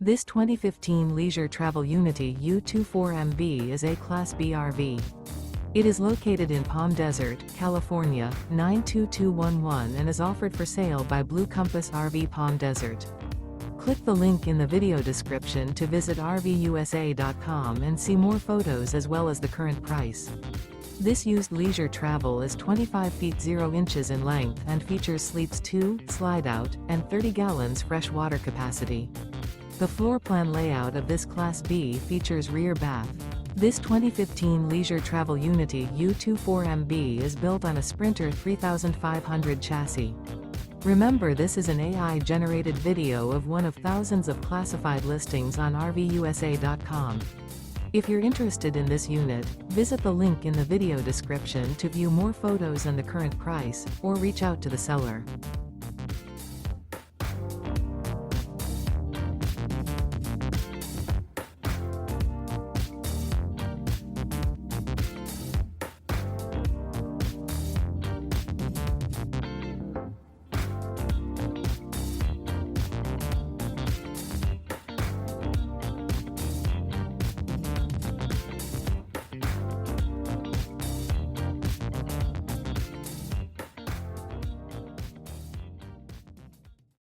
This 2015 Leisure Travel Unity U24MB is a Class B RV. It is located in Palm Desert, California, 92211 and is offered for sale by Blue Compass RV Palm Desert. Click the link in the video description to visit RVUSA.com and see more photos as well as the current price. This used leisure travel is 25 feet 0 inches in length and features sleeps 2, Slideout, and 30 gallons fresh water capacity. The floor plan layout of this Class B features rear bath. This 2015 Leisure Travel Unity U24MB is built on a Sprinter 3500 chassis. Remember, this is an AI-generated video of one of thousands of classified listings on RVUSA.com. If you're interested in this unit, visit the link in the video description to view more photos and the current price, or reach out to the seller.